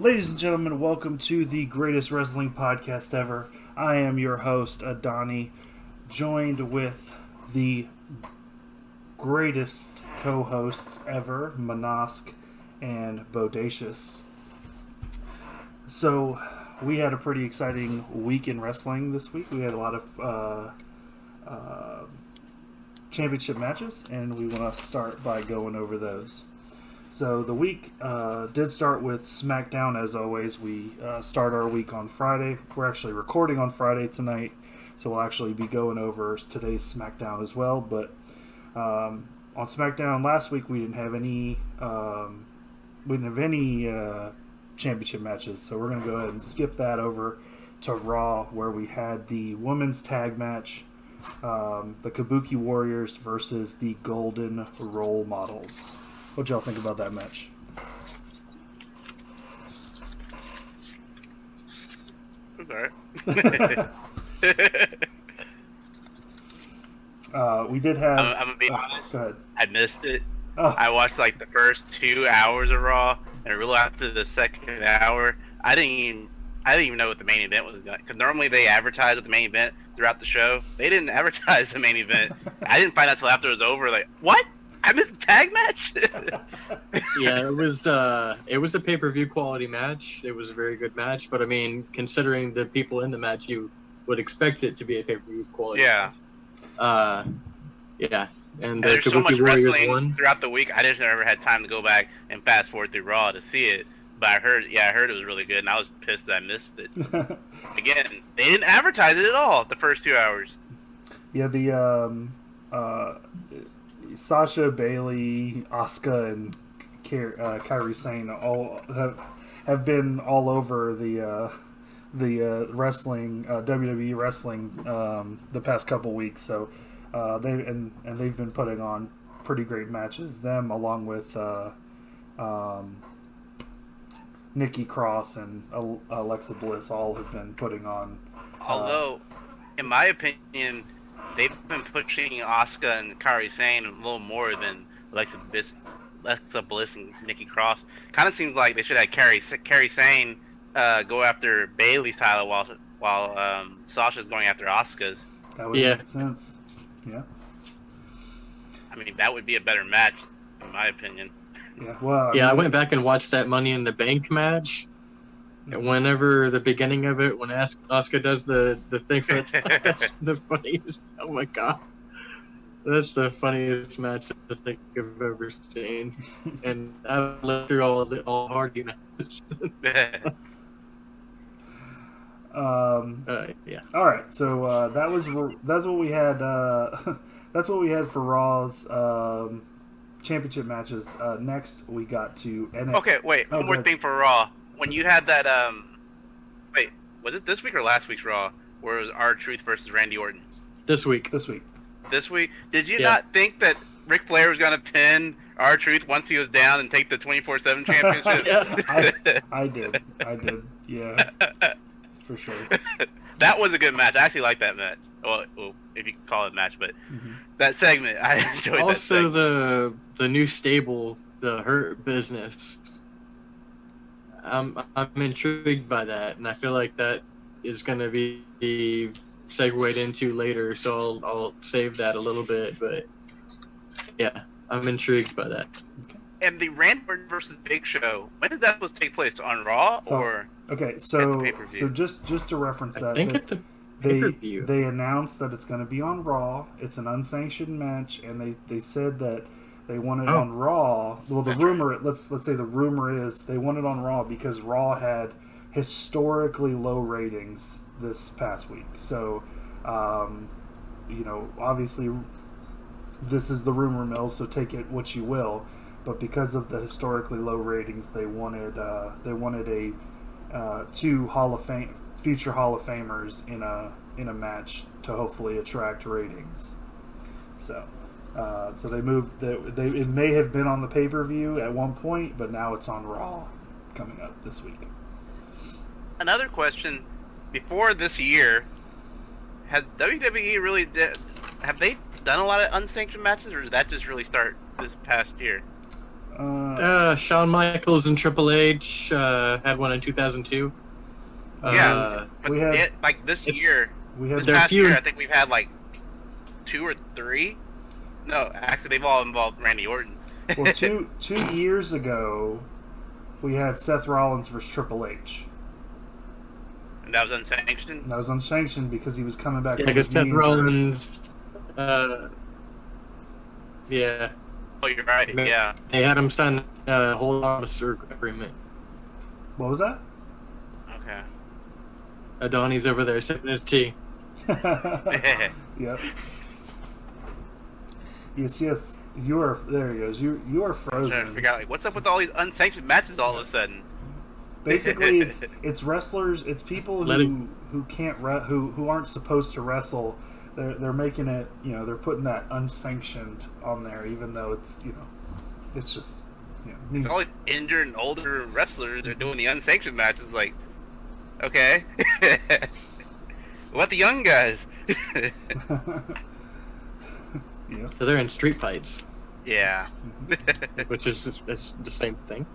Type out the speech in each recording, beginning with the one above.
Ladies and gentlemen, welcome to the greatest wrestling podcast ever. I am your host, Adani, joined with the greatest co-hosts ever, Manosk and Bodacious. So, we had a pretty exciting week in wrestling this week. We had a lot of championship matches, and we want to start by going over those. So the week did start with SmackDown, as always. We start our week on Friday. We're actually recording on Friday tonight, so we'll actually be going over today's SmackDown as well. But on SmackDown last week, we didn't have any championship matches, so we're going to go ahead and skip that over to Raw, where we had the women's tag match, the Kabuki Warriors versus the Golden Role Models. What y'all think about that match? It's alright. We did have... I'm gonna be honest. Go ahead. I missed it. Oh. I watched like the first 2 hours of Raw, and really after the second hour, I didn't even know what the main event was going. Because normally they advertise with the main event throughout the show. They didn't advertise the main event. I didn't find out until after it was over. Like, what? I missed the tag match. Yeah, it was a pay-per-view quality match. It was a very good match, but I mean, considering the people in the match, you would expect it to be a pay-per-view quality. Yeah. Match. Yeah. And the There's so much Kabuki Warriors wrestling won. throughout the week. I just never had time to go back and fast forward through Raw to see it. But I heard it was really good, and I was pissed that I missed it. Again, they didn't advertise it at all the first 2 hours. Yeah, the Sasha, Bailey, Asuka, and Kairi Sane all have been all over the wrestling WWE wrestling the past couple weeks. So they've been putting on pretty great matches. Them along with Nikki Cross and Alexa Bliss all have been putting on. Although, in my opinion, they've been pushing Asuka and Kairi Sane a little more than Alexa Bliss and Nikki Cross. Kind of seems like they should have Kairi Sane go after Bailey's title while Sasha's going after Asuka's. That would make sense. Yeah. I mean, that would be a better match, in my opinion. Yeah. Well. I went back and watched that Money in the Bank match. And whenever the beginning of it, when Asuka does the thing, that's the funniest. Oh my god, that's the funniest match I think I've ever seen. And I've lived through all Hardy matches. Yeah. All right. So that's what we had. That's what we had for Raw's championship matches. Next, we got to NXT. Okay, wait. One more thing for Raw. When you had that, wait, was it this week or last week's Raw? Where it was R-Truth versus Randy Orton? This week. This week? Did you not think that Ric Flair was going to pin R-Truth once he was down and take the 24/7 championship? I did. Yeah. For sure. That was a good match. I actually liked that match. Well, if you can call it a match, but that segment, I enjoyed that segment. Also, the new stable, the Hurt Business. I'm intrigued by that, and I feel like that is going to be segued into later, so I'll save that a little bit. But yeah, I'm intrigued by that. And the Randy Orton versus Big Show, when did that supposed to take place? On Raw or? Okay, so just to reference that, they announced that it's going to be on Raw. It's an unsanctioned match, and they said that they want it on Raw. Well, the rumor, let's say the rumor is they want it on Raw because Raw had historically low ratings this past week. So, obviously, this is the rumor mill, so take it what you will. But because of the historically low ratings, they wanted a two future Hall of Famers in a match to hopefully attract ratings. So they moved. It may have been on the pay-per-view at one point, but now it's on Raw coming up this week. Another question: before this year, has WWE really have they done a lot of unsanctioned matches, or did that just really start this past year? Shawn Michaels and Triple H had one in 2002. Yeah, but this year, this past year, I think we've had like 2 or 3. No, actually, they've all involved Randy Orton. Well, two years ago, we had Seth Rollins versus Triple H. And that was unsanctioned? That was unsanctioned because he was coming back. Yeah, because Seth Rollins. Yeah. Oh, you're right. Yeah. They had him sign a whole officer agreement. What was that? Okay. Donnie's over there sipping his tea. Yep. Yes. You are. There he goes. You are frozen. I'm trying to figure out what's up with all these unsanctioned matches all of a sudden. Basically, it's wrestlers. It's people who can't who aren't supposed to wrestle. They're making it. They're putting that unsanctioned on there, even though it's it's just it's all injured and older wrestlers. They're doing the unsanctioned matches. Like, okay, what the young guys? Yeah. So they're in street fights. Yeah. Which is the same thing.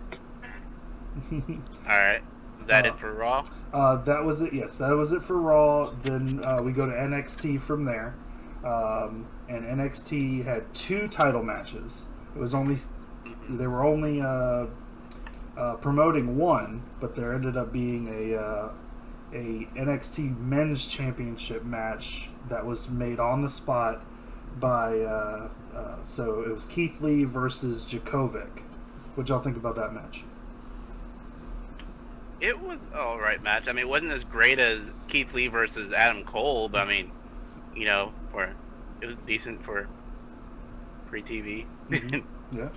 Alright. Is that it for Raw? That was it, yes. That was it for Raw. Then we go to NXT from there. And NXT had 2 title matches. It was only... They were only promoting 1, but there ended up being a NXT Men's Championship match that was made on the spot by so it was Keith Lee versus Djokovic. What'd y'all think about that match? It was an alright match. I mean, it wasn't as great as Keith Lee versus Adam Cole, but I mean, it was decent for free TV. Mm-hmm. Yeah.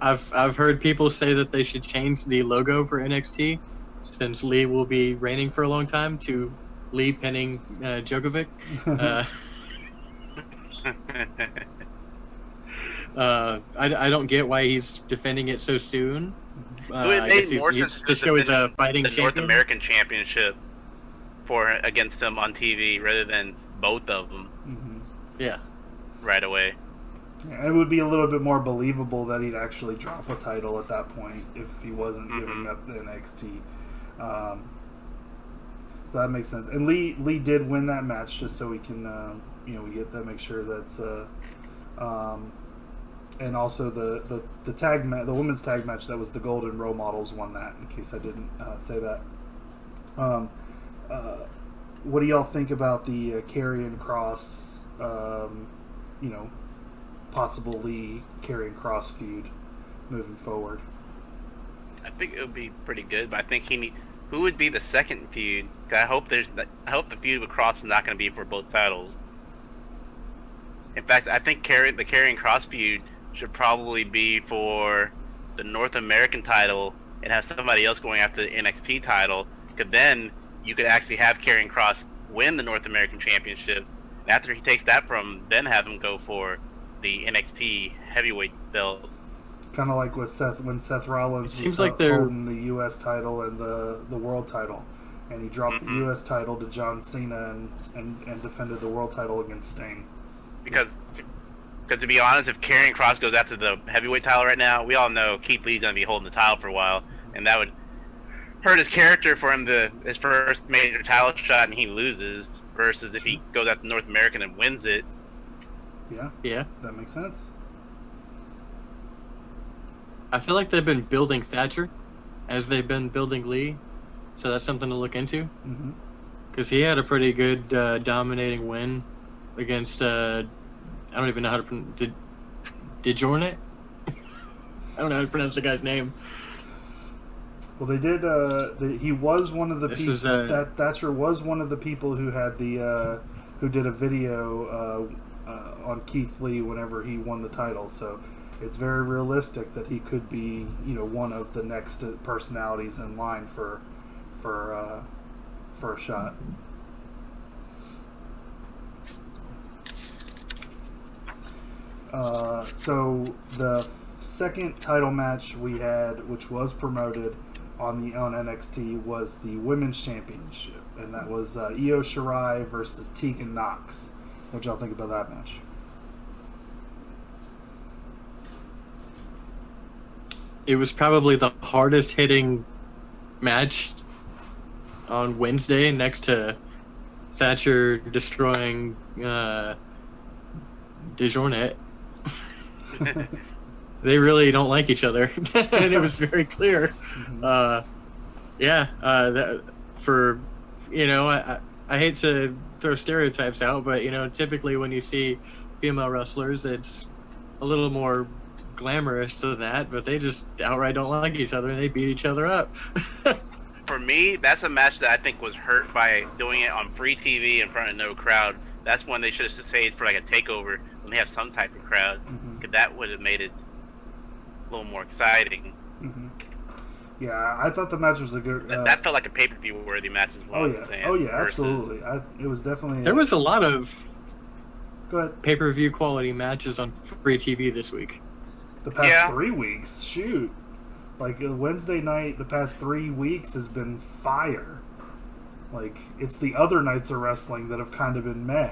I've heard people say that they should change the logo for NXT since Lee will be reigning for a long time to Lee pinning Djokovic. I don't get why he's defending it so soon. It made more sense to show he's a fighting champion. North American Championship against them on TV rather than both of them. Mm-hmm. Yeah. Right away. Yeah, it would be a little bit more believable that he'd actually drop a title at that point if he wasn't giving up the NXT. So that makes sense. And Lee did win that match just so we can, we get to make sure that's, and also the women's tag match that was the Golden Role Models won that. In case I didn't say that. What do y'all think about the Karrion Kross, possible Lee Karrion Kross feud moving forward? I think it would be pretty good, but I think who would be the second feud? 'Cause I hope the feud with Kross is not going to be for both titles. In fact, I think the Karrion Kross feud should probably be for the North American title and have somebody else going after the NXT title. Because then you could actually have Karrion Kross win the North American Championship. And after he takes that then have him go for the NXT heavyweight belt. Kind of like with when Seth Rollins was holding the U.S. title and the world title, and he dropped the U.S. title to John Cena and defended the world title against Sting. Because to be honest, if Karrion Kross goes after the heavyweight title right now, we all know Keith Lee's going to be holding the title for a while, and that would hurt his character for him his first major title shot and he loses, versus if he goes after North American and wins it. Yeah, that makes sense. I feel like they've been building Thatcher as they've been building Lee, so that's something to look into. Because he had a pretty good dominating win against I don't even know how to pronounce DeJournet? I don't know how to pronounce the guy's name. Well, they did. He was one of the people. Thatcher was one of the people who had who did a video on Keith Lee whenever he won the title. So it's very realistic that he could be, one of the next personalities in line for a shot. So the second title match we had, which was promoted on NXT, was the Women's Championship, and that was Io Shirai versus Tegan Nox. What y'all think about that match? it was probably the hardest hitting match on Wednesday, next to Thatcher destroying DeJournette. They really don't like each other, and it was very clear. I hate to throw stereotypes out, but typically when you see female wrestlers, it's a little more glamorous than that, but they just outright don't like each other and they beat each other up. For me, that's a match that I think was hurt by doing it on free TV in front of no crowd. That's when they should have stayed for like a takeover when they have some type of crowd, because that would have made it a little more exciting. Yeah, I thought the match was a good. That felt like a pay-per-view worthy match as well. Absolutely. It was definitely. There was a lot of Go ahead. Pay-per-view quality matches on free TV this week. The past 3 weeks, shoot. Like Wednesday night, the past 3 weeks has been fire. Like it's the other nights of wrestling that have kind of been meh.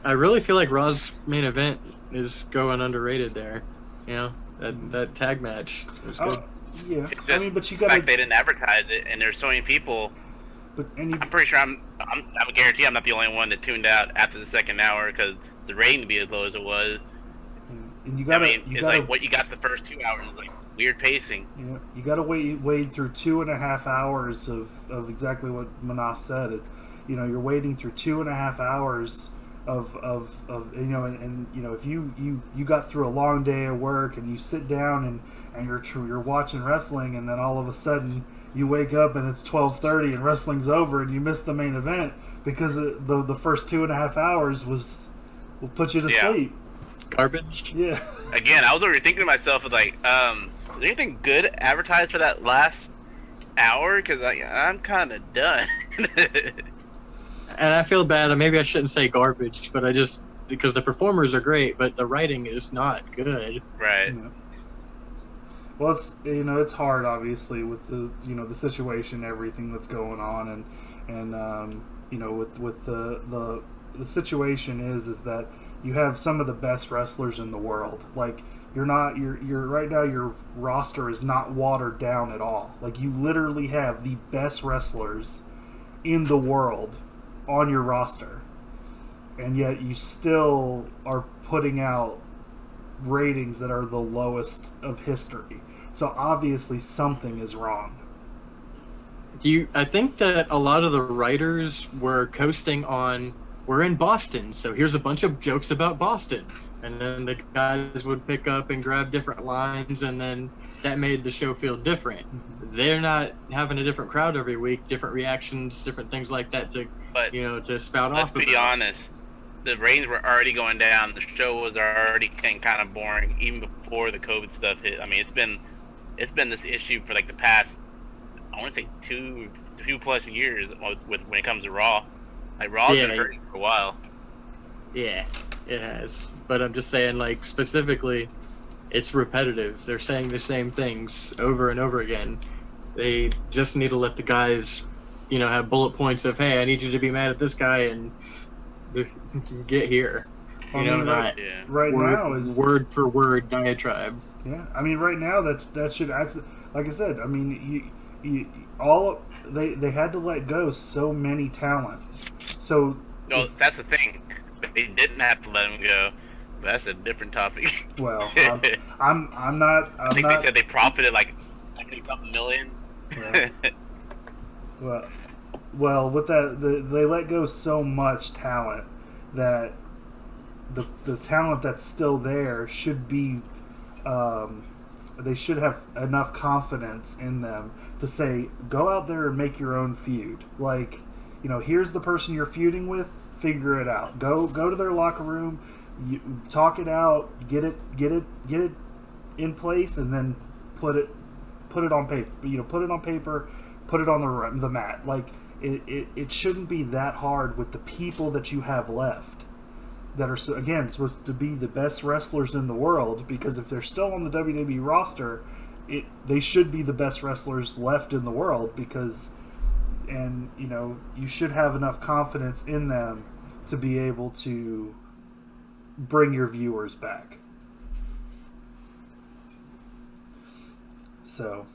I really feel like Raw's main event is going underrated there. That tag match was good. Yeah, it's just but you got the fact they didn't advertise it, and there's so many people. I'm pretty sure I'm a guarantee I'm not the only one that tuned out after the second hour because the rating to be as low as it was. And it's like what you got the first 2 hours is like weird pacing. Yeah, you got to wade through 2.5 hours of exactly what Manas said. It's you're wading through 2.5 hours of if you got through a long day of work and you sit down and you're watching wrestling, and then all of a sudden you wake up and it's 12:30 and wrestling's over and you missed the main event because the first 2.5 hours will put you to sleep. Garbage. Yeah. Again, I was already thinking to myself, is there anything good advertised for that last hour? Because I'm kind of done. And I feel bad. Maybe I shouldn't say garbage, but because the performers are great, but the writing is not good. Right. Yeah. Well, it's hard, obviously, with the situation, everything that's going on, and with the situation is that you have some of the best wrestlers in the world. Like you're right now, your roster is not watered down at all. Like you literally have the best wrestlers in the world on your roster, and yet you still are putting out ratings that are the lowest of history. So obviously something is wrong. I think that a lot of the writers were coasting on, we're in Boston, so here's a bunch of jokes about Boston. And then the guys would pick up and grab different lines, and then that made the show feel different. They're not having a different crowd every week, different reactions, different things like that to spout off. Let's be honest. The ratings were already going down. The show was already kind of boring even before the COVID stuff hit. I mean, it's been this issue for like the past, I want to say two plus years with when it comes to Raw. Like Raw's been hurting for a while. Yeah, it has. But I'm just saying, like specifically, it's repetitive. They're saying the same things over and over again. They just need to let the guys, have bullet points of, hey, I need you to be mad at this guy and get here. Right now is word for word diatribe. Yeah, I mean, right now that should actually, like I said, I mean, they had to let go so many talent. So that's the thing. They didn't have to let him go. But that's a different topic. Well, I'm not. They said they profited like $70 million. Yeah. Well, with that, they let go so much talent that the talent that's still there should be. They should have enough confidence in them to say, go out there and make your own feud. Like, here's the person you're feuding with. Figure it out. Go to their locker room, talk it out, get it in place, and then put it on paper. Put it on paper, put it on the mat. Like it shouldn't be that hard with the people that you have left that are supposed to be the best wrestlers in the world. Because if they're still on the WWE roster, they should be the best wrestlers left in the world. And you should have enough confidence in them to be able to bring your viewers back. So,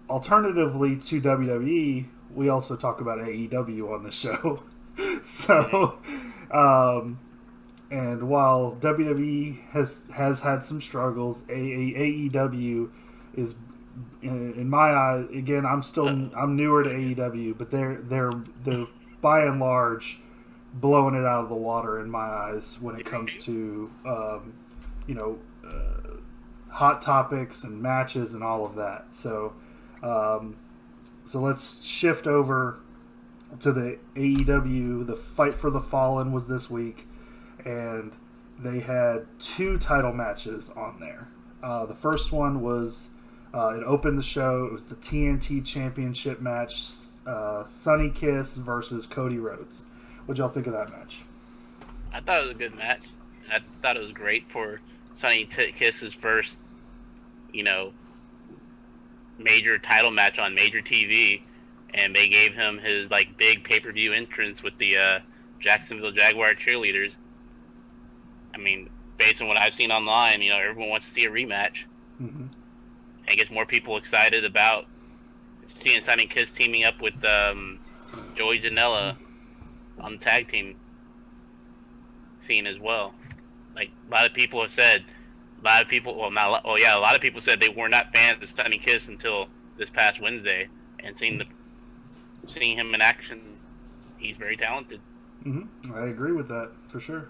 alternatively to WWE, we also talk about AEW on the show. So, and while WWE has had some struggles, AEW is, in my eye, again, I'm newer to AEW, but they're by and large blowing it out of the water in my eyes when it comes to hot topics and matches and all of that. So let's shift over to the AEW. The Fight for the Fallen was this week, and they had 2 title matches on there. The first one was, it opened the show. It was the TNT Championship match, Sonny Kiss versus Cody Rhodes. What'd y'all think of that match? I thought it was a good match. I thought it was great for Sonny Kiss's first, major title match on major TV, and they gave him his big pay-per-view entrance with the Jacksonville Jaguar cheerleaders. I mean, based on what I've seen online, everyone wants to see a rematch. Mm-hmm. And it gets more people excited about seeing Sonny Kiss teaming up with Joey Janela on the tag team scene as well. A lot of people have said, a lot of people said they were not fans of Sonny Kiss until this past Wednesday, and seeing him in action, he's very talented. Mm-hmm. I agree with that for sure.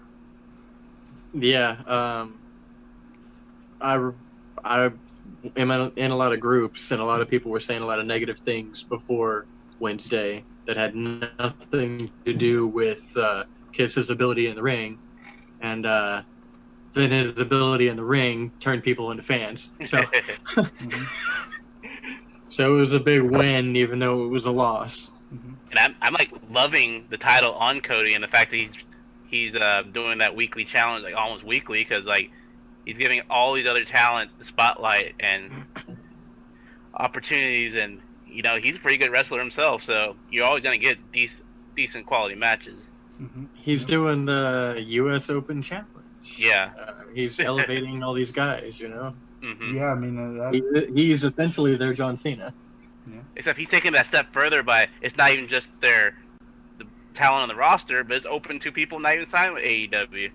Yeah, I am in a lot of groups, and a lot of people were saying a lot of negative things before Wednesday that had nothing to do with Kiss's ability in the ring, and then his ability in the ring turned people into fans. So, so it was a big win, even though it was a loss. And I'm loving the title on Cody, and the fact that he's doing that weekly challenge, almost weekly, because he's giving all these other talent the spotlight and opportunities, and he's a pretty good wrestler himself, so you're always going to get decent quality matches. Mm-hmm. He's doing the U.S. Open Challenge. Yeah. He's elevating all these guys, Mm-hmm. Yeah, I mean... he's essentially their John Cena. Yeah. Except he's taking that step further by, it's not even just the talent on the roster, but it's open to people not even signed with AEW.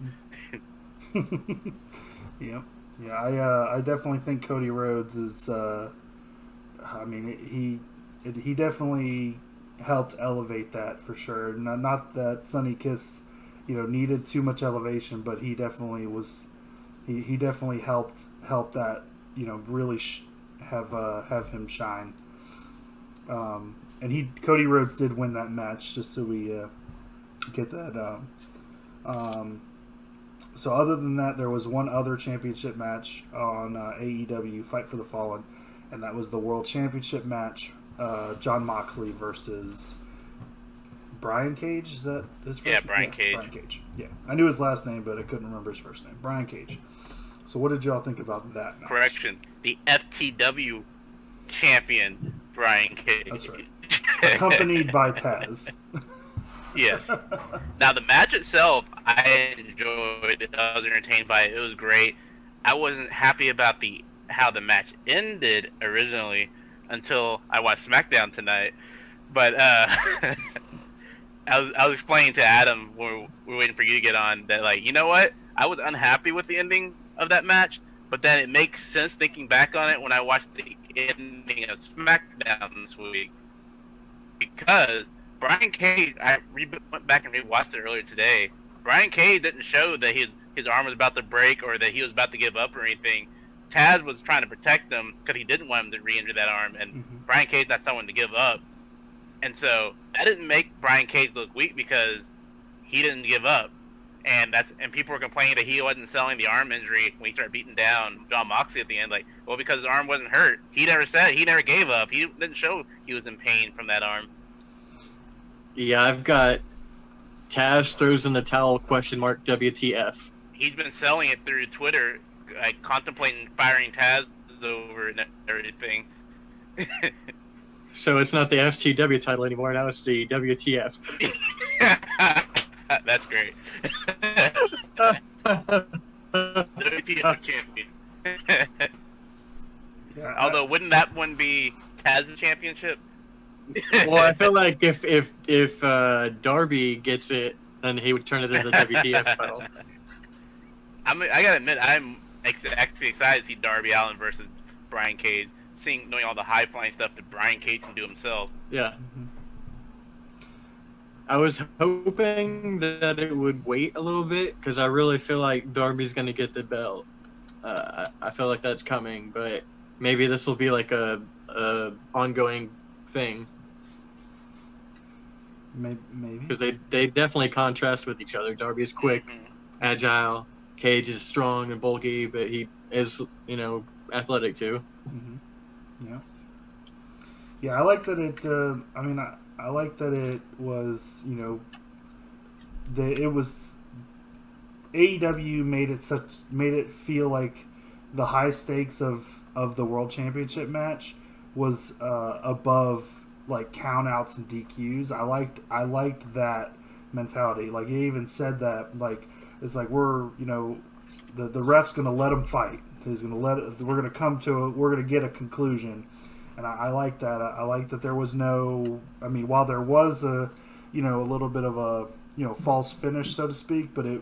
Yep. Yeah, I definitely think Cody Rhodes is... he definitely helped elevate that for sure. Not that Sonny Kiss, needed too much elevation, but he definitely was. He definitely helped that. Really have him shine. And Cody Rhodes did win that match. Just so we get that. So other than that, there was one other championship match on AEW Fight for the Fallen, and that was the World Championship match. Jon Moxley versus Brian Cage. Is that his first name? Brian Cage. Brian Cage. Yeah, I knew his last name, but I couldn't remember his first name. Brian Cage. So what did y'all think about that match? Correction. The FTW champion, Brian Cage. That's right. Accompanied by Taz. Yes. Now, the match itself, I enjoyed it. I was entertained by it. It was great. I wasn't happy about how the match ended originally until I watched SmackDown tonight. But I was explaining to Adam when we were waiting for you to get on that, you know what? I was unhappy with the ending of that match, but then it makes sense thinking back on it when I watched the ending of SmackDown this week. Because Brian Cage, I went back and rewatched it earlier today. Brian Cage didn't show that his arm was about to break or that he was about to give up or anything. Taz was trying to protect him because he didn't want him to re-injure that arm, and Brian Cage's not someone to give up. And so that didn't make Brian Cage look weak because he didn't give up. And people were complaining that he wasn't selling the arm injury when he started beating down Jon Moxley at the end. Because his arm wasn't hurt. He never gave up. He didn't show he was in pain from that arm. Yeah, I've got Taz throws in the towel, WTF. He's been selling it through Twitter, contemplating firing Taz over and everything. So it's not the FTW title anymore, now it's the WTF. That's great. WTF champion. Yeah, although, wouldn't that one be Taz's championship? Well, I feel like if Darby gets it, then he would turn it into the WTF title. I gotta admit, I'm actually excited to see Darby Allin versus Brian Cage. Knowing all the high flying stuff that Brian Cage can do himself. Yeah. Mm-hmm. I was hoping that it would wait a little bit because I really feel like Darby's gonna get the belt. I feel like that's coming, but maybe this will be like a ongoing thing. Maybe because they definitely contrast with each other. Darby is quick, agile. Cage is strong and bulky, but he is athletic too. Mm-hmm. Yeah. I like that it. I like that it was. It was. AEW made it feel like the high stakes of the World Championship match was above like countouts and DQs. I liked that mentality. Like he even said that like it's like we're the ref's gonna let him fight. He's gonna we're gonna get a conclusion, and I like that. I like that there was no. I mean, while there was a little bit of a false finish, so to speak, but it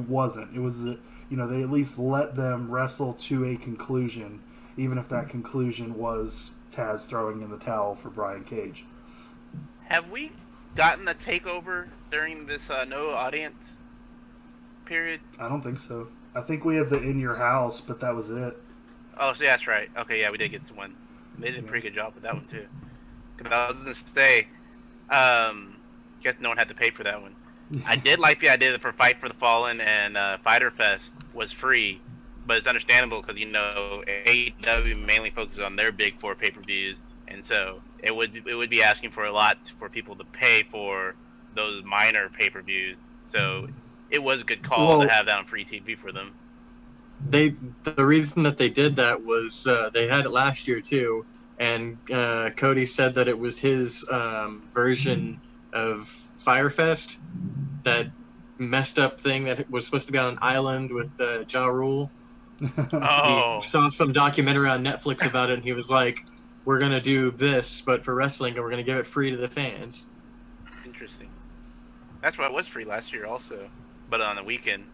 wasn't. It was they at least let them wrestle to a conclusion, even if that conclusion was Taz throwing in the towel for Brian Cage. Have we gotten a takeover during this no audience period? I don't think so. I think we had the In Your House, but that was it. Oh, so that's right. Okay, yeah, we did get one. They did a pretty good job with that one too. Because I was gonna say, guess no one had to pay for that one. I did like the idea that for Fight for the Fallen and Fyter Fest was free, but it's understandable because AEW mainly focuses on their big four pay-per-views, and so it would be asking for a lot for people to pay for those minor pay-per-views. So it was a good call to have that on free TV for them. The reason that they did that was they had it last year too, and Cody said that it was his version of Firefest, that messed up thing that was supposed to be on an island with Ja Rule. Oh. He saw some documentary on Netflix about it, and he was like, "We're gonna do this, but for wrestling, and we're gonna give it free to the fans." Interesting. That's why it was free last year, also, but on the weekend.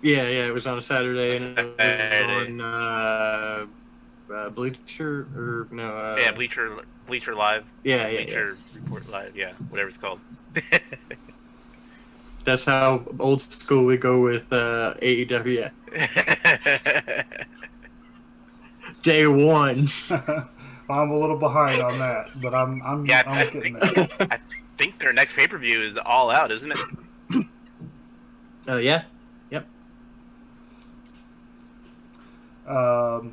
Yeah, it was on a Saturday, and it was on Bleacher or no? Yeah, Bleacher Live. Yeah, Bleacher Report Live. Yeah, whatever it's called. That's how old school we go with AEW. Day one. I'm a little behind on that, but I'm getting there. I think their next pay-per-view is All Out, isn't it? Yeah. Yep. All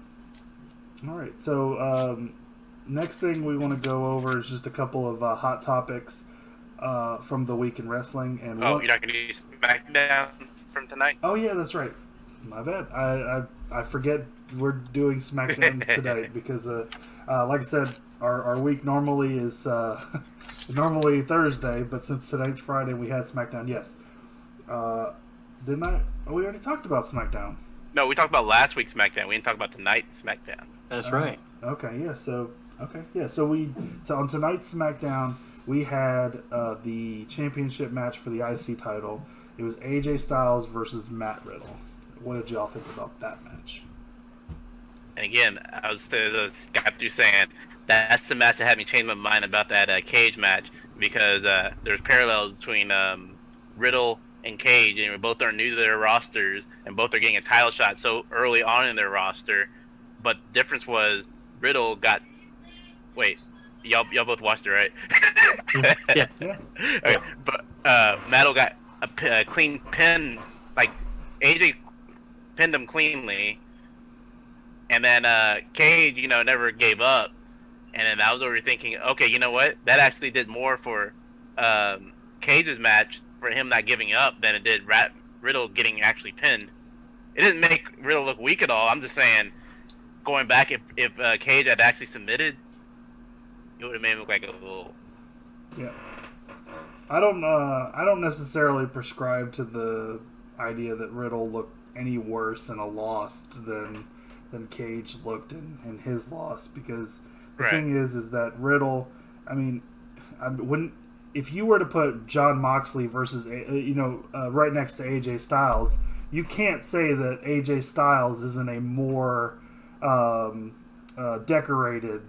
right. So next thing we want to go over is just a couple of hot topics from the week in wrestling. And you're not going to do SmackDown from tonight? Oh yeah, that's right. My bad. I forget we're doing SmackDown today because, like I said, our week normally is normally Thursday, but since tonight's Friday, we had SmackDown. Yes. Didn't I? Oh, we already talked about SmackDown. No, we talked about last week's SmackDown. We didn't talk about tonight's SmackDown. That's right. Okay. Yeah. So on tonight's SmackDown, we had the championship match for the IC title. It was AJ Styles versus Matt Riddle. What did y'all think about that match? And again, I was got through saying that's the match that had me change my mind about that Cage match, because there's parallels between Riddle and Cage, and both are new to their rosters, and both are getting a title shot so early on in their roster. But the difference was Riddle got. Wait, y'all both watched it, right? Yeah. Okay, but Mattel got a clean pin, like AJ pinned him cleanly, and then Cage, never gave up, and then I was already thinking, okay, you know what? That actually did more for Cage's match, for him not giving up, than it did Riddle getting actually pinned. It didn't make Riddle look weak at all. I'm just saying, going back, if Cage had actually submitted, it would have made him look like a little. Yeah. I don't necessarily prescribe to the idea that Riddle looked any worse in a loss than Cage looked in his loss, because the thing is that Riddle, I mean, if you were to put Jon Moxley versus right next to AJ Styles, you can't say that AJ Styles isn't a more decorated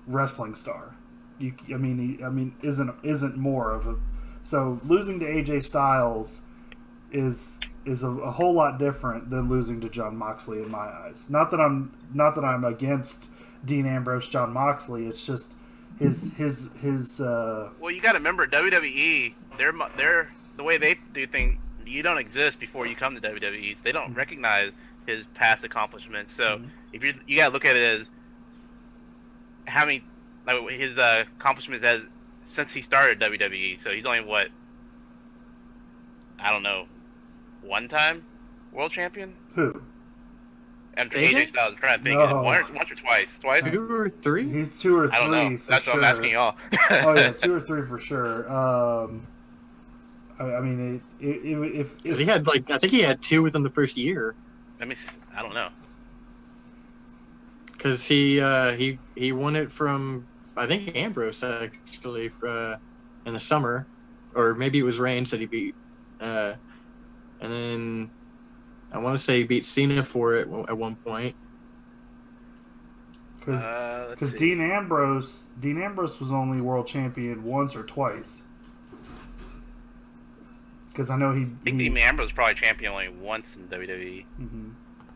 wrestling star. Isn't more of a. So losing to AJ Styles is a whole lot different than losing to Jon Moxley in my eyes. Not that I'm against Dean Ambrose, Jon Moxley. It's just his. Well, you got to remember WWE. They're the way they do things. You don't exist before you come to WWE. So they don't recognize his past accomplishments. So if you got to look at it as having his accomplishments as since he started WWE. So he's only one time world champion. Who? After AJ Styles, I'm trying to think. No. Once or twice. Twice? 2 or 3? He's 2 or 3. I don't know. That's sure. what I'm asking y'all. Oh yeah, 2 or 3 for sure. I mean, if he had I think he had 2 within the first year. I don't know. Because he won it from, I think, Ambrose actually in the summer, or maybe it was Reigns that he beat, and then I want to say he beat Cena for it at one point. Because Dean Ambrose was only world champion once or twice. Because I know I think Dean Ambrose was probably champion only once in WWE. Mm-hmm.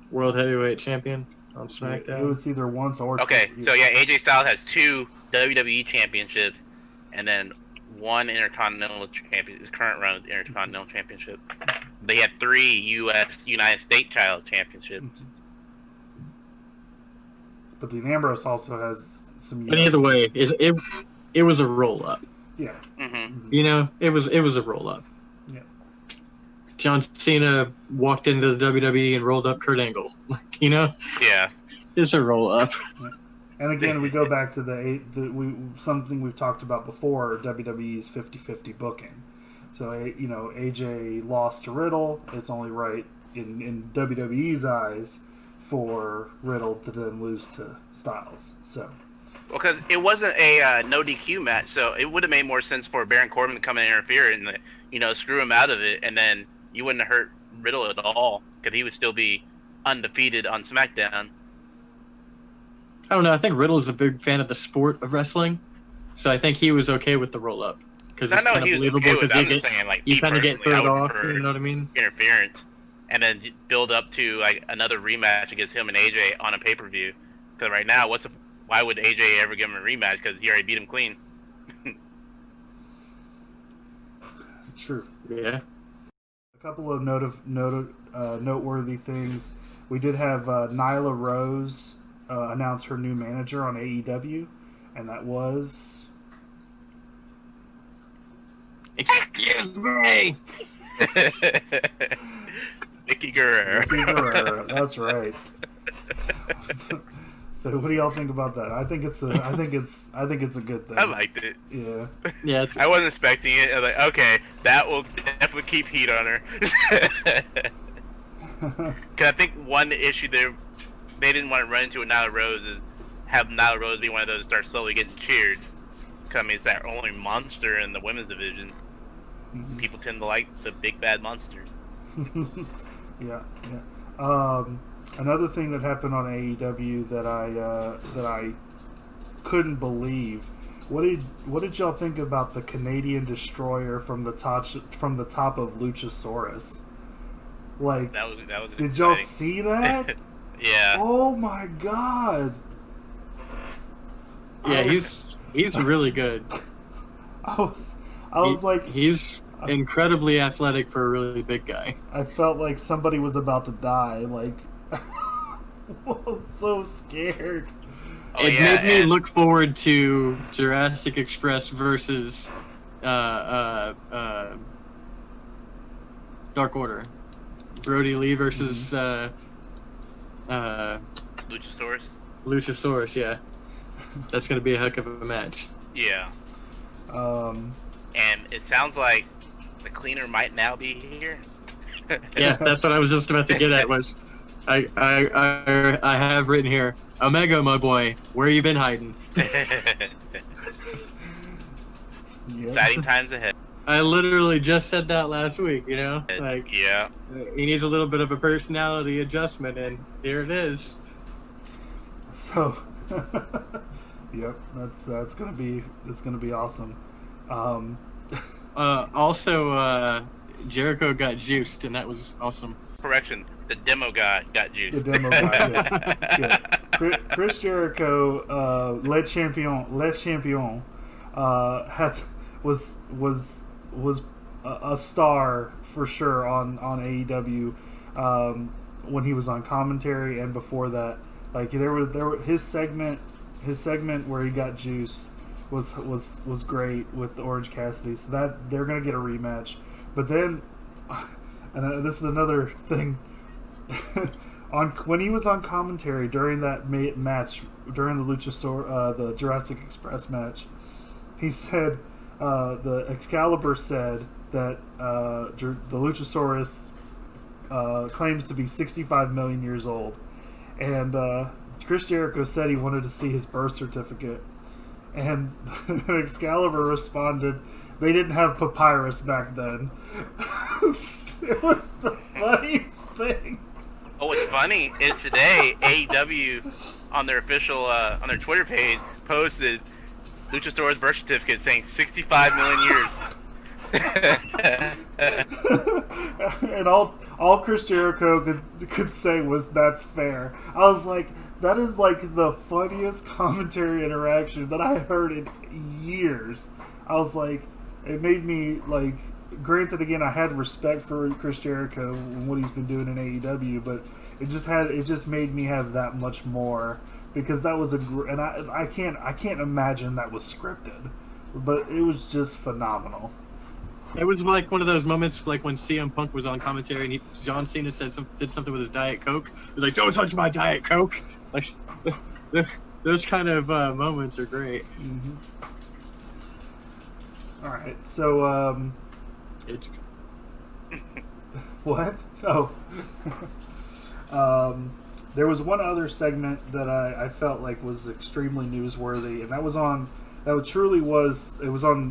World heavyweight champion on SmackDown. It was either once or twice. Okay, so yeah, AJ Styles has 2 WWE championships, and then 1 Intercontinental Champion. His current run with the Intercontinental Championship. They had 3 United States Child Championships. But Dean Ambrose also has some. But either way, it was a roll up. Yeah. Mm-hmm. It was a roll up. Yeah. John Cena walked into the WWE and rolled up Kurt Angle. Yeah. It's a roll up. Yeah. And again, we go back to something we've talked about before, WWE's 50-50 booking. So, AJ lost to Riddle. It's only right in WWE's eyes for Riddle to then lose to Styles. So, well, because it wasn't a no DQ match, so it would have made more sense for Baron Corbin to come in and interfere and screw him out of it, and then you wouldn't have hurt Riddle at all because he would still be undefeated on SmackDown. I don't know. I think Riddle's a big fan of the sport of wrestling, so I think he was okay with the roll up because it's kind of believable because you kind of get thrown off. You know what I mean? Interference, and then build up to another rematch against him and AJ on a pay-per-view. Because right now, why would AJ ever give him a rematch? Because he already beat him clean. True. Yeah. A couple of noteworthy things. We did have Nyla Rose announce her new manager on AEW, and that was. Excuse me. Vicky Guerrero. That's right. So what do y'all think about that? I think it's a good thing. I liked it. Yeah. Yeah. I wasn't expecting it. I was like, okay, that will definitely keep heat on her. Because I think one issue they didn't want to run into with Nyla Rose is have Nyla Rose be one of those that start slowly getting cheered. Because it's that only monster in the women's division. Mm-hmm. People tend to like the big bad monsters. Yeah. Another thing that happened on AEW that I couldn't believe. What did y'all think about the Canadian Destroyer from the top of Luchasaurus? Like that was did exciting. Y'all see that? Yeah. Oh my god. Yeah, he's really good. I was like, he's incredibly athletic for a really big guy. I felt like somebody was about to die. Like, I was so scared. It made me look forward to Jurassic Express versus Dark Order. Brody Lee versus Luchasaurus, yeah. That's going to be a heck of a match. Yeah. and it sounds like the cleaner might now be here. Yeah, that's what I was just about to get at. Was I have written here, Omega, my boy, where you been hiding? Exciting times ahead. I literally just said that last week. You know, like yeah, he needs a little bit of a personality adjustment, and here it is. So, yep, that's gonna be awesome. Also, Jericho got juiced, and that was awesome. Correction, the demo guy got juiced. The demo guy, yes. Yeah. Chris Jericho, Le Champion, was a star for sure on AEW when he was on commentary, and before that, like there were his segment where he got juiced was great with Orange Cassidy, so that they're gonna get a rematch. But then, and this is another thing, when he was on commentary during that match, during the the Jurassic Express match, he said, the Excalibur said that the Luchasaurus claims to be 65 million years old, and Chris Jericho said he wanted to see his birth certificate, and Excalibur responded, they didn't have papyrus back then. It was the funniest thing. Oh, what's funny is today AEW on their official on their Twitter page posted Luchasaurus birth certificate saying 65 million years. And all Chris Jericho could say was, that's fair. I was like, that is like the funniest commentary interaction that I heard in years. I was like, it made me like, granted again, I had respect for Chris Jericho and what he's been doing in AEW, but it just made me have that much more, because that was and I can't imagine that was scripted, but it was just phenomenal. It was like one of those moments, like when CM Punk was on commentary and John Cena did something with his Diet Coke. He was like, "Don't touch my Diet Coke." Like those kind of moments are great. Mm-hmm. All right, so it's what? Oh, there was one other segment that I felt like was extremely newsworthy, and that was on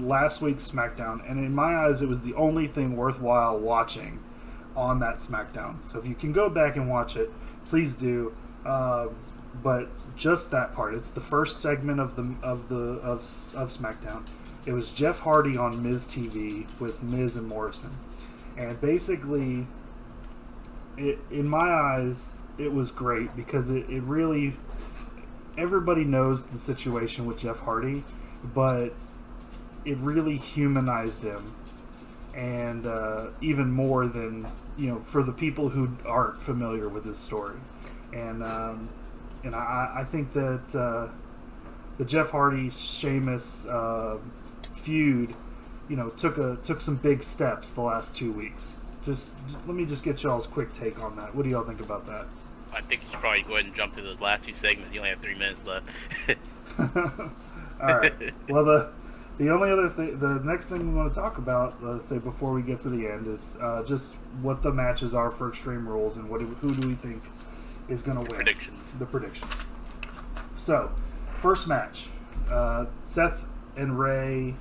last week's SmackDown, and in my eyes, it was the only thing worthwhile watching on that SmackDown. So if you can go back and watch it, please do. But just that part, it's the first segment of SmackDown. It was Jeff Hardy on Miz TV with Miz and Morrison, and basically, in my eyes, it was great because it really, everybody knows the situation with Jeff Hardy, but it really humanized him, and even more than, for the people who aren't familiar with his story, and I think that the Jeff Hardy Sheamus feud, took some big steps the last 2 weeks. Let me get y'all's quick take on that. What do y'all think about that? I think you should probably go ahead and jump to those last two segments. You only have 3 minutes left. All right. Well, the only other thing, the next thing we want to talk about, let's say before we get to the end, is just what the matches are for Extreme Rules and who do we think is going to win? The predictions. So, first match, Seth and Rey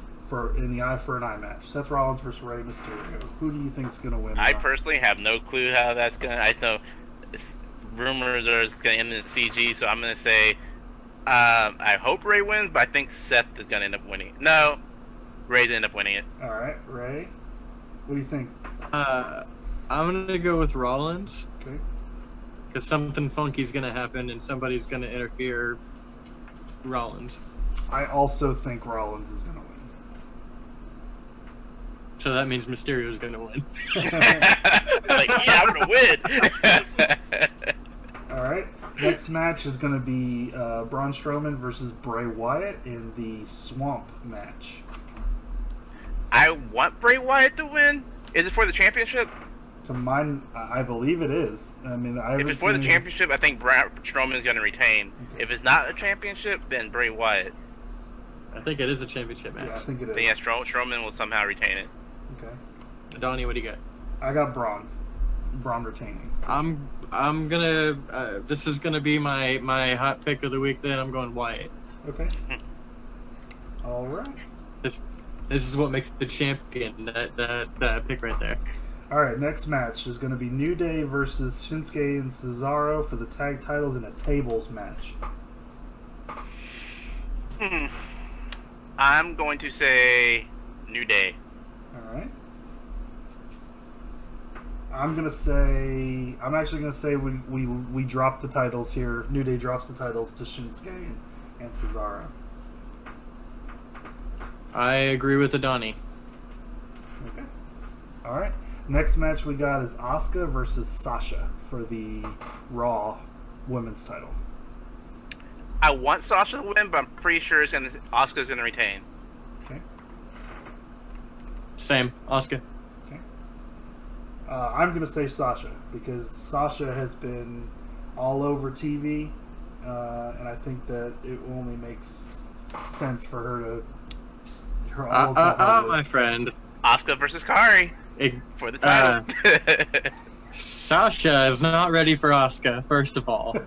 in the eye for an eye match. Seth Rollins versus Rey Mysterio. Who do you think is going to win? I personally have no clue how that's going to... I know rumors are it's going to end in CG, so I'm going to say I hope Rey wins, but I think Seth is going to end up winning it. No, Rey's end up winning it. All right, Rey. What do you think? I'm going to go with Rollins. Okay. Because something funky's going to happen and somebody's going to interfere. Rollins. I also think Rollins is going to win. So that means Mysterio's going to win. Like, yeah, I'm going to win. All right. Next match is going to be Braun Strowman versus Bray Wyatt in the Swamp match. I want Bray Wyatt to win. Is it for the championship? To mine, I believe it is. I mean, if it's for the championship, I think Braun Strowman is going to retain. Okay. If it's not a championship, then Bray Wyatt. I think it is a championship match. Yeah, I think it is. Yeah, Strowman will somehow retain it. Okay. Donnie, what do you got? I got Braun. Braun retaining. I'm gonna. This is gonna be my hot pick of the week. Then I'm going Wyatt. Okay. All right. This is what makes the champion. That pick right there. All right. Next match is going to be New Day versus Shinsuke and Cesaro for the tag titles in a tables match. I'm going to say New Day. All right. I'm actually gonna say we drop the titles here. New Day drops the titles to Shinsuke and Cesaro. I agree with Donnie. Okay. All right. Next match we got is Asuka versus Sasha for the Raw Women's title. I want Sasha to win, but I'm pretty sure Asuka's gonna retain. Okay. Same, Asuka. Okay. I'm gonna say Sasha because Sasha has been all over TV, and I think that it only makes sense for her to. My friend. Asuka versus Kairi for the title. Sasha is not ready for Asuka, first of all.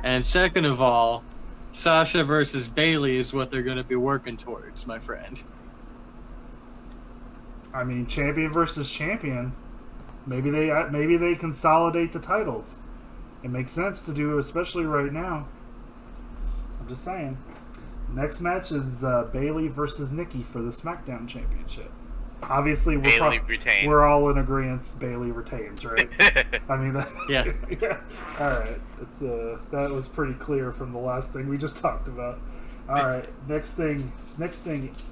And second of all, Sasha versus Bayley is what they're going to be working towards, my friend. I mean, champion versus champion. Maybe they consolidate the titles. It makes sense to do, especially right now. I'm just saying. Next match is Bayley versus Nikki for the SmackDown Championship. Obviously, we're all in agreement. Bayley retains, right? I mean, yeah. Yeah. All right, it's that was pretty clear from the last thing we just talked about. All right, next thing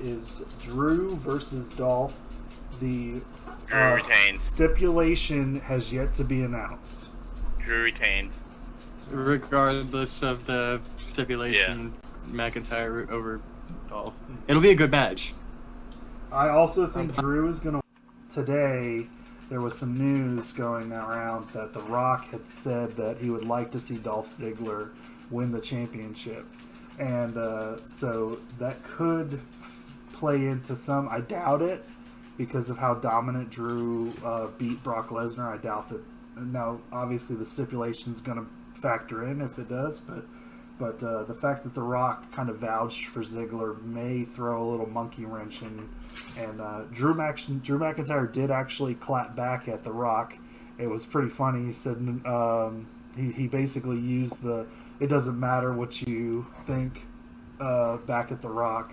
is Drew versus Dolph. The stipulation has yet to be announced. Drew retained, regardless of the stipulation. Yeah. McIntyre over Dolph. It'll be a good match. I also think Drew is going to... Today, there was some news going around that The Rock had said that he would like to see Dolph Ziggler win the championship. And so that could play into some... I doubt it, because of how dominant Drew beat Brock Lesnar. I doubt that... Now, obviously, the stipulation's going to factor in if it does, but the fact that The Rock kind of vouched for Ziggler may throw a little monkey wrench in. And Drew McIntyre did actually clap back at The Rock. It was pretty funny. He said he basically used the "it doesn't matter what you think" back at The Rock.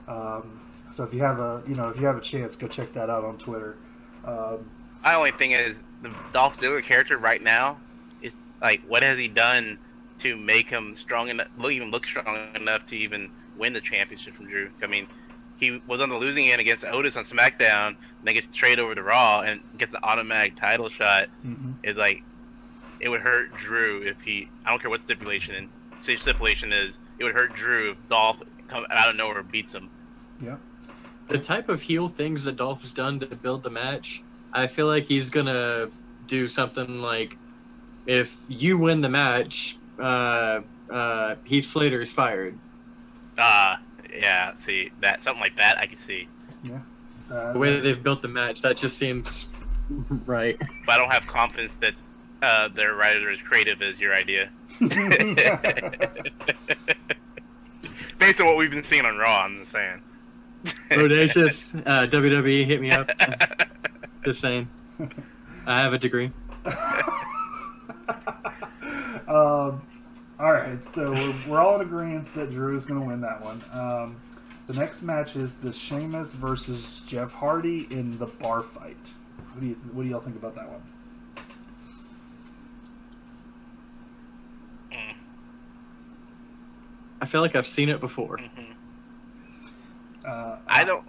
So if you have a chance, go check that out on Twitter. My only thing is the Dolph Ziggler character right now is like, what has he done to make him strong enough, look strong enough to even win the championship from Drew? I mean, he was on the losing end against Otis on SmackDown, and then gets traded over to Raw and gets the automatic title shot. Mm-hmm. It's like, it would hurt Drew if I don't care what stipulation is, it would hurt Drew if Dolph come out of nowhere and beats him. Yeah. The type of heel things that Dolph has done to build the match, I feel like he's gonna do something like, if you win the match, Heath Slater is fired. Yeah, see, that something like that I can see. Yeah. The way that they've built the match, that just seems right. But I don't have confidence that their writers are as creative as your idea. Based on what we've been seeing on Raw, I'm just saying. Audacious, WWE, hit me up. Just saying. I have a degree. All right, so we're all in agreement that Drew is going to win that one. The next match is the Sheamus versus Jeff Hardy in the bar fight. What do y'all think about that one? I feel like I've seen it before. Mm-hmm. I don't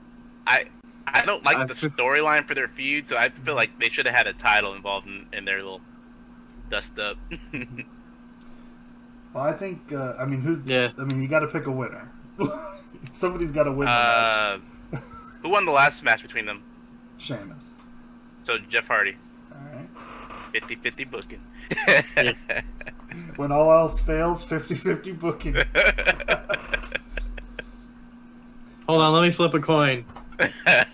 like the storyline for their feud, so I feel like they should have had a title involved in their little dust up. Well, I think you got to pick a winner. Somebody's got to win the match. Who won the last match between them? Sheamus. So Jeff Hardy. All right. 50-50 booking. When all else fails, 50-50 booking. Hold on, let me flip a coin.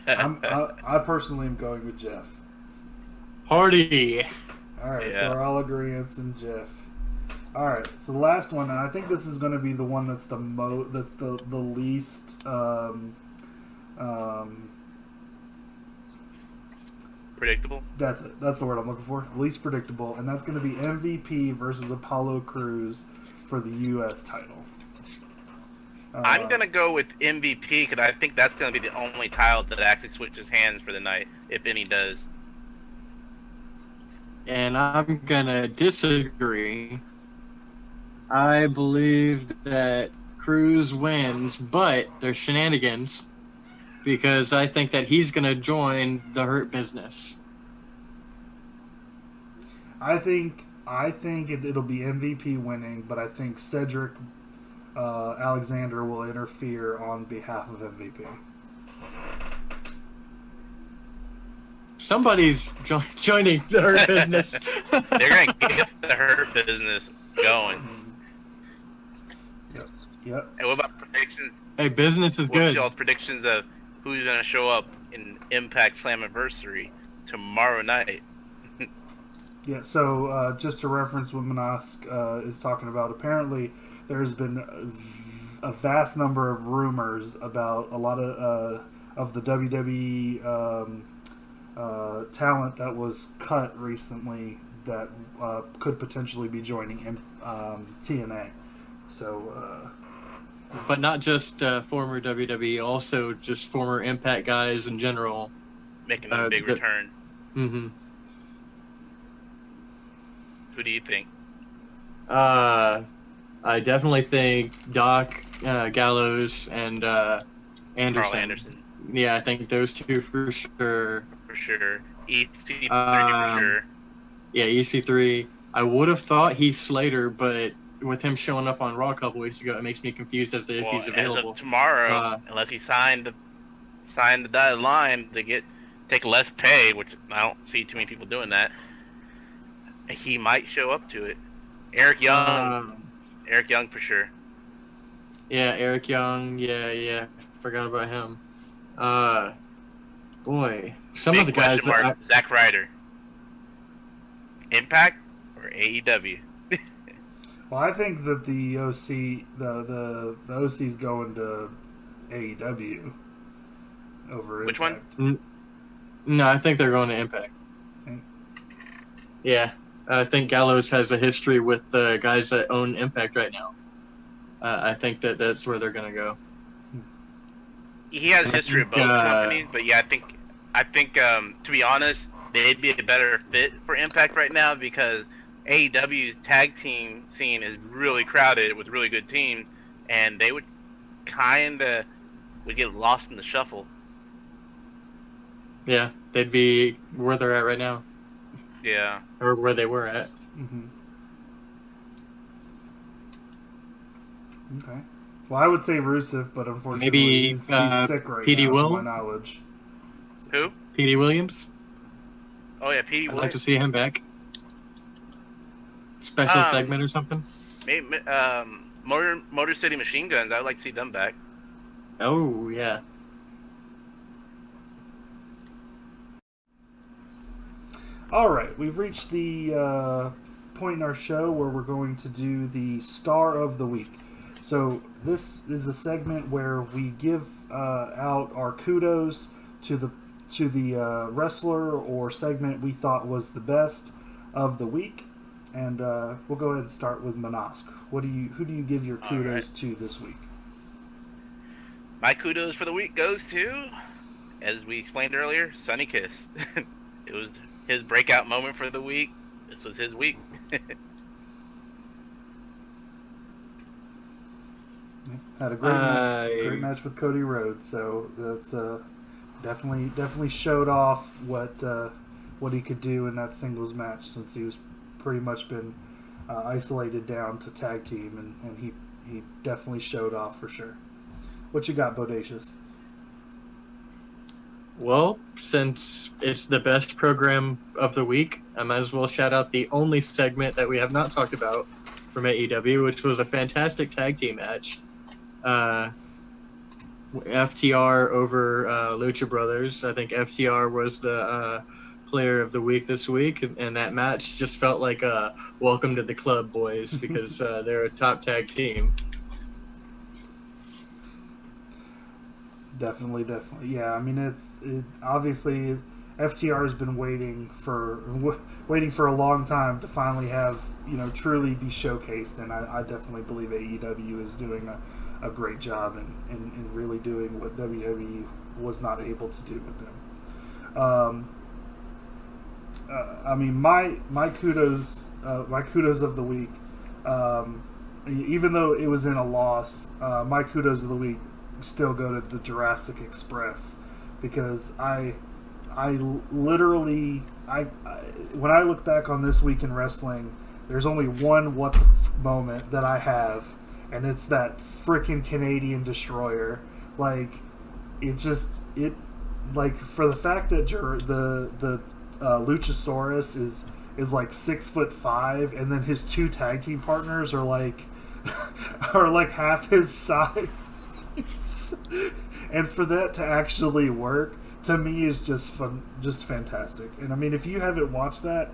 I personally am going with Jeff. Hardy. All right, so we're all agreeance in Jeff. All right, so the last one, and I think this is going to be the one that's the least predictable. That's it. That's the word I'm looking for. Least predictable, and that's going to be MVP versus Apollo Crews for the U.S. title. I'm going to go with MVP because I think that's going to be the only title that actually switches hands for the night, if any does. And I'm going to disagree. I believe that Crews wins, but there's shenanigans because I think that he's going to join the Hurt Business. I think it'll be MVP winning, but I think Cedric Alexander will interfere on behalf of MVP. Somebody's joining the Hurt Business. They're going to get the Hurt Business going. Yep. And what about predictions? Hey, business is good. What's y'all's predictions of who's going to show up in Impact Slammiversary tomorrow night? Yeah, so just to reference what Manosk is talking about, apparently there's been a vast number of rumors about a lot of the WWE talent that was cut recently that could potentially be joining TNA. So, but not just former WWE, also just former Impact guys in general, making a big return. Mm-hmm. Who do you think? I definitely think Doc Gallows and Anderson. Carl Anderson. Yeah, I think those two for sure. For sure. EC3 for sure. Yeah, EC3. I would have thought Heath Slater, but with him showing up on Raw a couple weeks ago, it makes me confused as to if he's available. As of tomorrow, unless he signed the dotted line to take less pay, which I don't see too many people doing that, he might show up to it. Eric Young for sure. Yeah, Eric Young. Yeah. Forgot about him. Boy, some of the guys. Zack Ryder. Impact or AEW? Well, I think that the OC's going to AEW over Which Impact. one? No, I think they're going to Impact. Okay. Yeah, I think Gallows has a history with the guys that own Impact right now. I think that's where they're going to go. He has a history of both companies, but yeah, I think to be honest, they'd be a better fit for Impact right now because AEW's tag team scene is really crowded with really good teams, and they would get lost in the shuffle. Yeah, they'd be where they're at right now. Yeah. Or where they were at. Mm-hmm. Okay. Well, I would say Rusev, but unfortunately maybe he's sick right P.D. now, Will? to my knowledge. Who? P.D. Williams? Oh, yeah, P.D. I'd Williams. like to see him back. Special segment or something? Maybe, Motor City Machine Guns, I'd like to see them back. Oh, yeah. All right, we've reached the point in our show where we're going to do the Star of the Week. So this is a segment where we give out our kudos to the wrestler or segment we thought was the best of the week, and we'll go ahead and start with Manosk. Who do you give your kudos to this week? My kudos for the week goes to, as we explained earlier, Sonny Kiss. It was his breakout moment for the week. This was his week. Had a great match with Cody Rhodes, so that's definitely showed off what he could do in that singles match, since he was pretty much been isolated down to tag team, and he definitely showed off for sure. What you got, Bodacious? Well, since it's the best program of the week, I might as well shout out the only segment that we have not talked about from AEW, which was a fantastic tag team match. FTR over Lucha Brothers. I think FTR was the player of the week this week, and that match just felt like a welcome to the club, boys, because they're a top tag team. Definitely. Yeah, I mean, obviously FTR has been waiting for a long time to finally have, truly be showcased, and I definitely believe AEW is doing a great job in really doing what WWE was not able to do with them. I mean, my kudos of the week, even though it was in a loss, my kudos of the week still go to the Jurassic Express, because I literally when I look back on this week in wrestling, there's only one what the moment that I have, and it's that freaking Canadian Destroyer. Like, for the fact that the Luchasaurus is like 6'5", and then his two tag team partners are like half his size, and for that to actually work, to me, is just fun, just fantastic. And I mean, if you haven't watched that,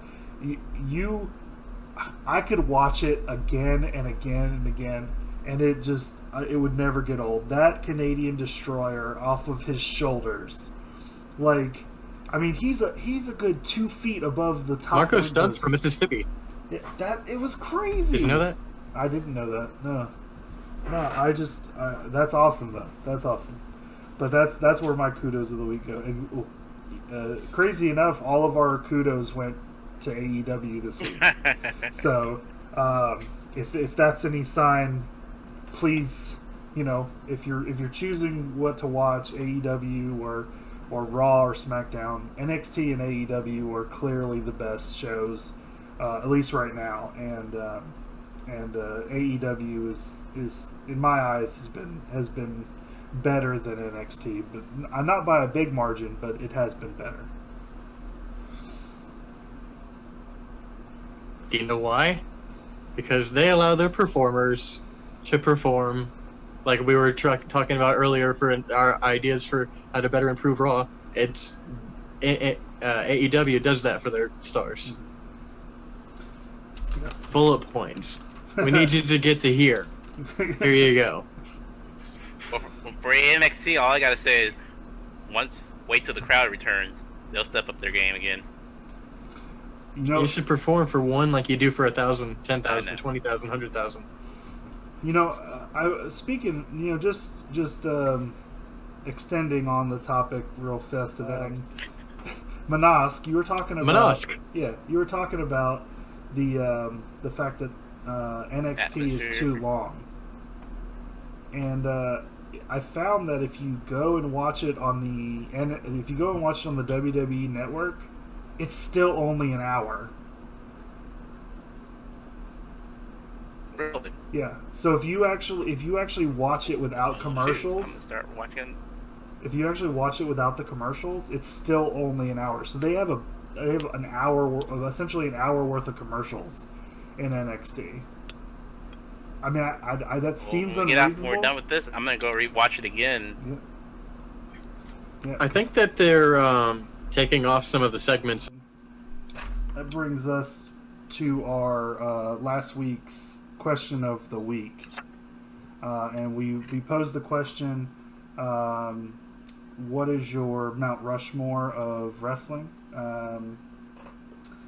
I could watch it again and again and again, and it would never get old. That Canadian Destroyer off of his shoulders, like, I mean, he's a good 2 feet above the top. Marco Stunt's from Mississippi. It was crazy. Did you know that? I didn't know that. No, I just that's awesome though. That's awesome. But that's where my kudos of the week go. And crazy enough, all of our kudos went to AEW this week. So if that's any sign, please, if you're choosing what to watch, AEW or Raw or SmackDown, NXT and AEW are clearly the best shows, at least right now. And AEW is in my eyes has been better than NXT, but not by a big margin, but it has been better. Do you know why? Because they allow their performers to perform, like we were talking about earlier for our ideas for how to better improve Raw. AEW does that for their stars. Bullet points. We need you to get to here. Here you go. For NXT, all I gotta say is, wait till the crowd returns. They'll step up their game again. You should perform for one like you do for 1,000, 10,000, 20,000, 100,000. Speaking, just extending on the topic real fast of that. Manosk, you were talking about. Manosk. Yeah, you were talking about the fact that NXT is too long, and I found that if you go and watch it on the WWE Network, it's still only an hour. Really? Yeah. So if you actually watch it without commercials, start watching. If you actually watch it without the commercials, it's still only an hour. So they have an hour, essentially an hour worth of commercials in NXT. I mean, that seems unreasonable. When we're done with this, I'm gonna go rewatch it again. Yeah. I think that they're taking off some of the segments. That brings us to our last week's question of the week, and we posed the question: what is your Mount Rushmore of wrestling?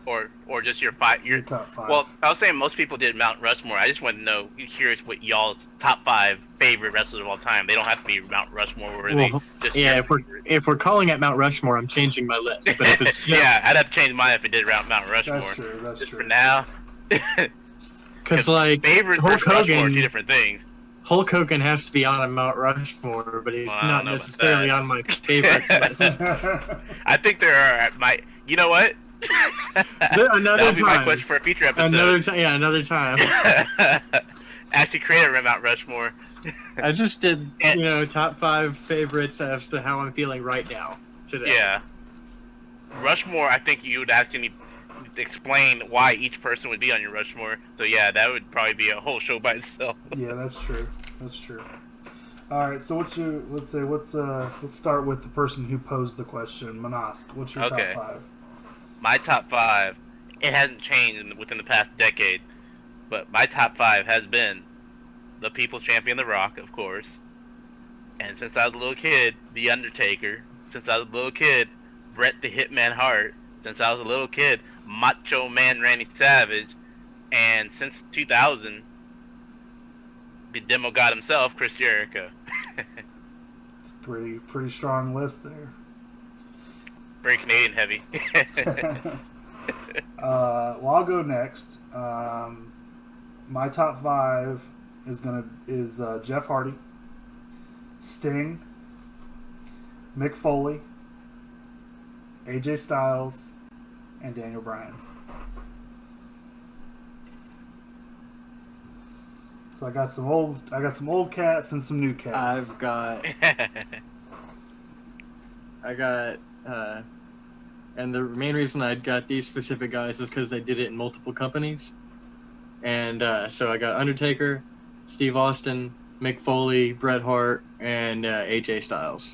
Or just your top 5. Well, I was saying most people did Mount Rushmore. I just want to know, curious what y'all's top 5 favorite wrestlers of all time. They don't have to be Mount Rushmore worthy. If we're calling it Mount Rushmore, I'm changing my list. But if it's just... yeah, I'd have to change mine if it did Mount Rushmore. That's true. For now. Because favorite Hulk Rushmore Hogan are two different things. Hulk Hogan has to be on a Mount Rushmore, but he's not necessarily on my favorite list. I think there are you know what? Another time. My question for a future episode. Another time. Actually create a Mount Rushmore. I just did, top 5 favorites as to how I'm feeling right now, today. Yeah. Rushmore, I think you would actually need to explain why each person would be on your Rushmore. So yeah, that would probably be a whole show by itself. Yeah, that's true. All right. So let's start with the person who posed the question, Manask. What's your top 5? My top 5. It hasn't changed within the past decade, but my top 5 has been the People's Champion, The Rock, of course. And since I was a little kid, The Undertaker. Since I was a little kid, Bret the Hitman Hart. Since I was a little kid, Macho Man Randy Savage. And since 2000, the demo god himself, Chris Jericho. It's a pretty strong list there. Very Canadian heavy. Well, I'll go next. My top 5 is Jeff Hardy, Sting, Mick Foley, AJ Styles, and Daniel Bryan. So I got some old cats and some new cats. And the main reason I got these specific guys is because they did it in multiple companies. And so I got Undertaker, Steve Austin, Mick Foley, Bret Hart, and AJ Styles.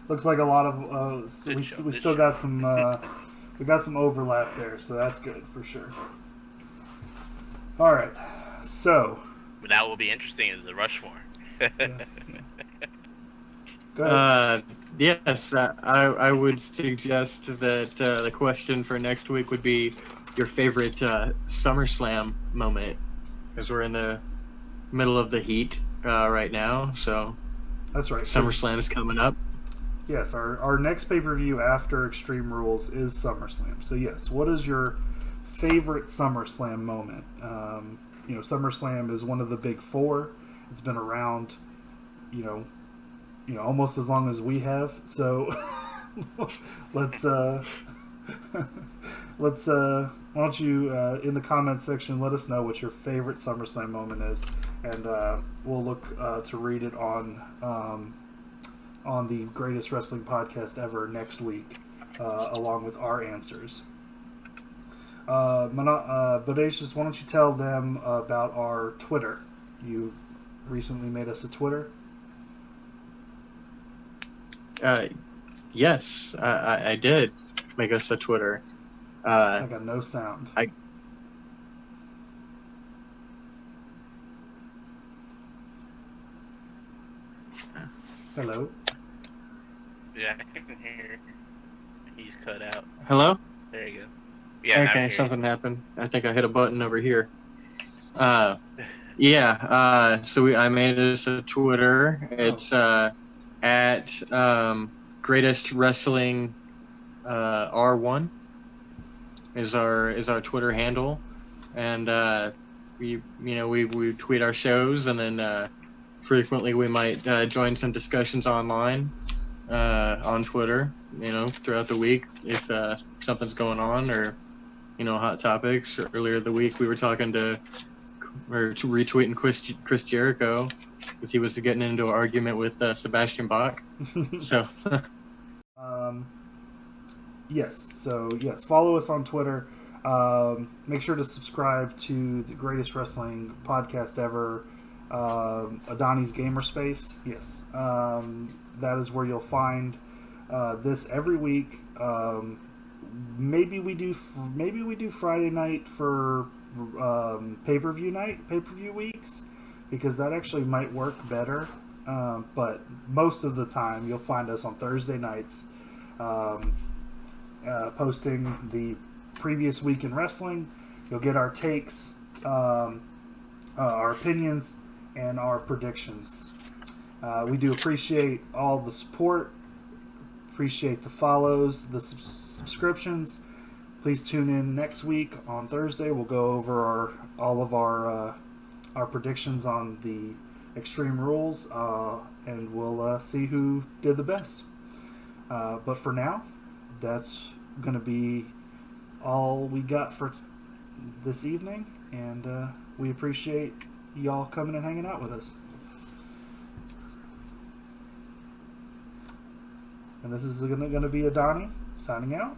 Looks like a lot of we still got some we got some overlap there, so that's good for sure. All right, so that will be interesting is the Rushmore. Go ahead. Yes, I would suggest that the question for next week would be your favorite SummerSlam moment, because we're in the middle of the heat right now, so that's right. SummerSlam is coming up. Yes, our next pay-per-view after Extreme Rules is SummerSlam. So yes, what is your favorite SummerSlam moment? SummerSlam is one of the big 4. It's been around, almost as long as we have. So let's why don't you in the comments section let us know what your favorite SummerSlam moment is, and we'll look to read it on the Greatest Wrestling Podcast Ever next week, along with our answers. Bodacious, why don't you tell them about our Twitter? You recently made us a Twitter. Yes, I did make us a Twitter. I got no sound. Hello? Yeah, I can hear. He's cut out. Hello? There you go. Yeah. Okay, something happened. I think I hit a button over here. So I made this a Twitter. It's at Greatest Wrestling R1 is our Twitter handle, and we tweet our shows, and then frequently we might join some discussions online on Twitter, throughout the week if something's going on, or hot topics. Earlier the week we were retweeting Chris Jericho because he was getting into an argument with Sebastian Bach. So yes, follow us on Twitter. Make sure to subscribe to the Greatest Wrestling Podcast Ever, Adani's Gamer Space. Yes, that is where you'll find this every week. Maybe we do Friday night for pay-per-view weeks, because that actually might work better. But most of the time, you'll find us on Thursday nights, posting the previous week in wrestling. You'll get our takes, our opinions, and our predictions. We do appreciate all the support, appreciate the follows, the subscriptions. Please tune in next week on Thursday. We'll go over all of our predictions on the Extreme Rules, and we'll see who did the best. But for now, that's going to be all we got for this evening, and we appreciate y'all coming and hanging out with us. And this is going to be Adani signing out.